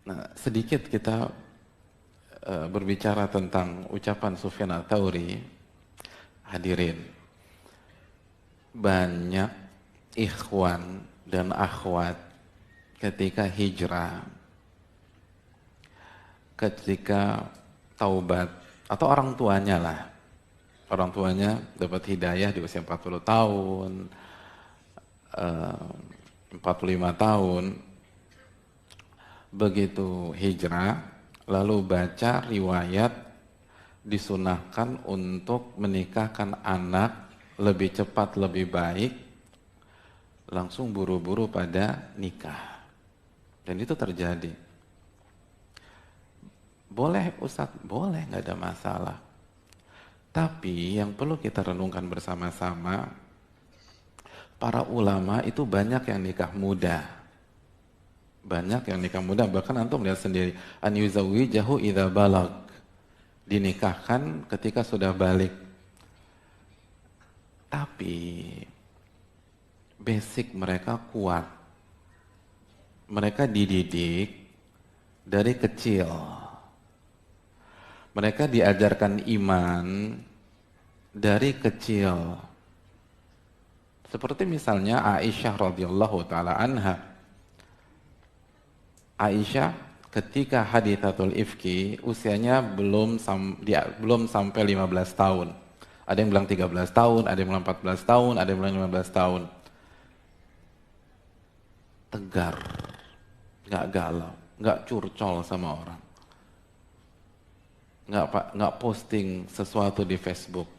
Nah, sedikit kita berbicara tentang ucapan Sufyan Ats-Tsauri. Hadirin, banyak ikhwan dan akhwat ketika hijrah, ketika taubat, atau orang tuanya lah, orang tuanya dapat hidayah di usia 40 tahun, 45 tahun, begitu hijrah, lalu baca riwayat disunahkan untuk menikahkan anak lebih cepat lebih baik, langsung buru-buru pada nikah. Dan itu terjadi. Boleh Ustadz? Boleh, nggak ada masalah. Tapi yang perlu kita renungkan bersama-sama, para ulama itu banyak yang nikah muda. Banyak yang nikah muda, bahkan antum lihat sendiri, an yuzawwijahu idza balag, dinikahkan ketika sudah balik. Tapi basic mereka kuat. Mereka dididik dari kecil. Mereka diajarkan iman dari kecil. Seperti misalnya Aisyah radhiyallahu taala anha. Aisyah ketika hadithatul ifki usianya belum sampai 15 tahun. Ada yang bilang 13 tahun, ada yang bilang 14 tahun, ada yang bilang 15 tahun. Tegar, nggak galau, nggak curcol sama orang. Nggak posting sesuatu di Facebook.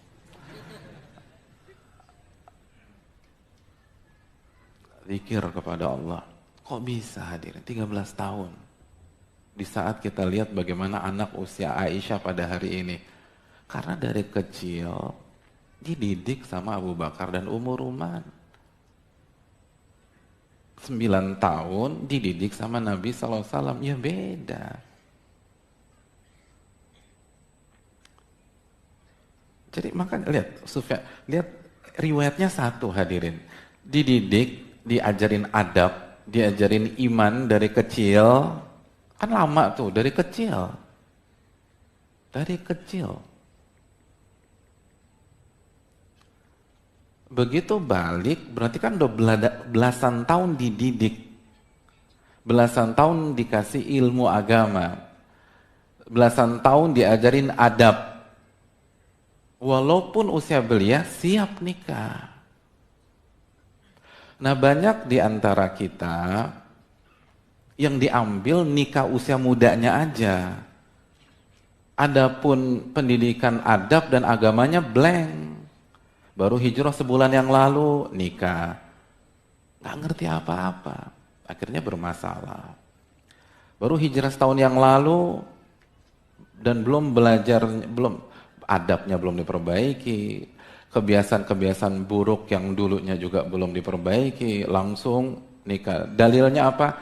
Zikir kepada Allah. Kok bisa hadirin 13 tahun? Di saat kita lihat bagaimana anak usia Aisyah pada hari ini. Karena dari kecil dididik sama Abu Bakar dan Ummu Ruman. 9 tahun dididik sama Nabi SAW. Ya beda. Jadi makanya lihat riwayatnya satu hadirin. Dididik, diajarin adab, diajarin iman dari kecil, kan lama tuh, dari kecil. Begitu balik, berarti kan udah belasan tahun dididik, belasan tahun dikasih ilmu agama, belasan tahun diajarin adab, walaupun usia belia siap nikah. Nah, banyak di antara kita yang diambil nikah usia mudanya aja. Adapun pendidikan adab dan agamanya blank. Baru hijrah sebulan yang lalu nikah. Nggak ngerti apa-apa. Akhirnya bermasalah. Baru hijrah setahun yang lalu dan belum belajar, adabnya belum diperbaiki. Kebiasaan-kebiasaan buruk yang dulunya juga belum diperbaiki, langsung nikah. Dalilnya apa?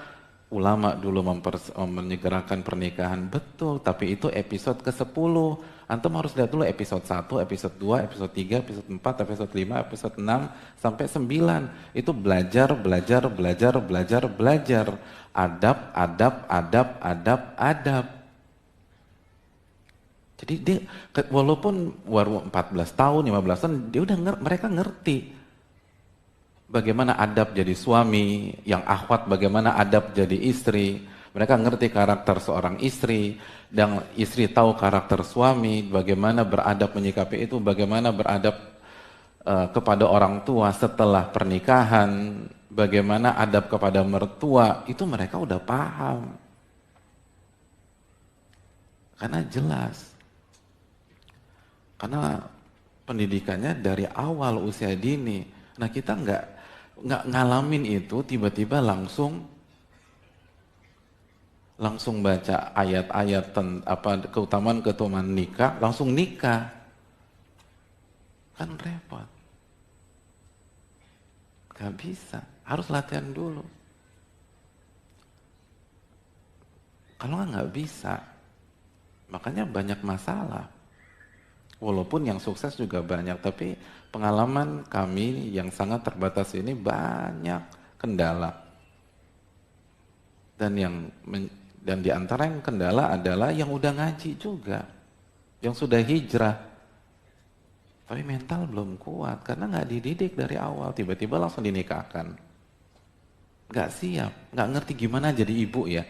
Ulama dulu menyegerakan pernikahan. Betul, tapi itu episode ke-10. Antum harus lihat dulu episode 1, episode 2, episode 3, episode 4, episode 5, episode 6, sampai 9. Itu belajar. Adab. Jadi dia walaupun baru 14 tahun, 15 tahun, dia mereka ngerti bagaimana adab jadi suami, yang akhwat bagaimana adab jadi istri. Mereka ngerti karakter seorang istri, dan istri tahu karakter suami, bagaimana beradab menyikapi itu, bagaimana beradab kepada orang tua setelah pernikahan, bagaimana adab kepada mertua, itu mereka udah paham. Karena jelas. Karena pendidikannya dari awal usia dini. Nah, kita nggak ngalamin itu tiba-tiba langsung baca ayat-ayat keutamaan nikah, langsung nikah. Kan repot. Gak bisa, harus latihan dulu. Kalau nggak bisa, makanya banyak masalah. Walaupun yang sukses juga banyak, tapi pengalaman kami yang sangat terbatas ini banyak kendala. Dan yang Dan di antara yang kendala adalah yang udah ngaji juga, yang sudah hijrah, tapi mental belum kuat karena nggak dididik dari awal, tiba-tiba langsung dinikahkan. Nggak siap, nggak ngerti gimana jadi ibu ya.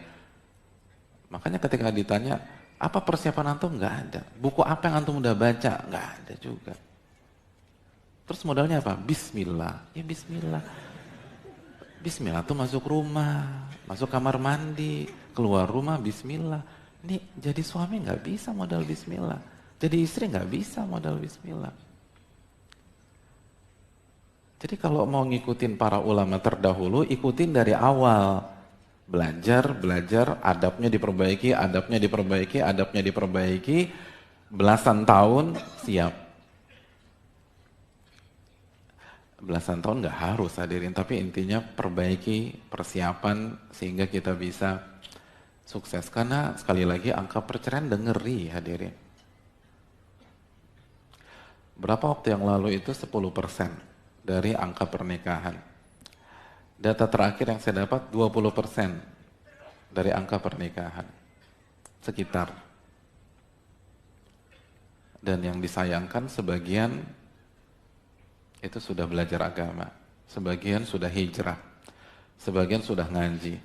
Makanya ketika ditanya, apa persiapan antum? Nggak ada. Buku apa yang antum udah baca? Nggak ada juga. Terus modalnya apa? Bismillah. Ya bismillah. Bismillah tuh masuk rumah, masuk kamar mandi, keluar rumah bismillah. Nih jadi suami nggak bisa modal bismillah. Jadi istri nggak bisa modal bismillah. Jadi kalau mau ngikutin para ulama terdahulu, ikutin dari awal. Belajar, adabnya diperbaiki, adabnya diperbaiki, belasan tahun siap. Belasan tahun nggak harus hadirin, tapi intinya perbaiki persiapan sehingga kita bisa sukses. Karena sekali lagi angka perceraian udah ngeri hadirin. Berapa waktu yang lalu itu 10% dari angka pernikahan. Data terakhir yang saya dapat 20% dari angka pernikahan. Sekitar. Dan yang disayangkan sebagian itu sudah belajar agama. Sebagian sudah hijrah. Sebagian sudah ngaji.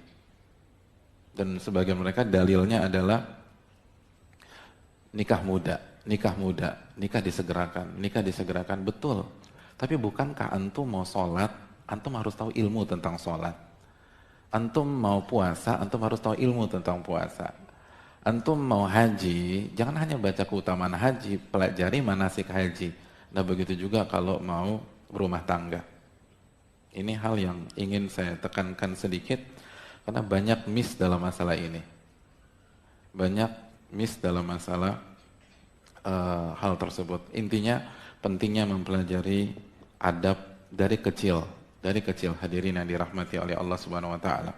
Dan sebagian mereka dalilnya adalah nikah muda, nikah disegerakan, betul. Tapi bukankah antum mau sholat, antum harus tahu ilmu tentang sholat. Antum mau puasa, antum harus tahu ilmu tentang puasa. Antum mau haji, jangan hanya baca keutamaan haji, pelajari manasik haji. Nah begitu juga kalau mau berumah tangga. Ini hal yang ingin saya tekankan sedikit, karena banyak miss dalam masalah ini. Banyak miss dalam masalah hal tersebut. Intinya pentingnya mempelajari adab dari kecil hadirin yang dirahmati oleh Allah Subhanahu wa taala.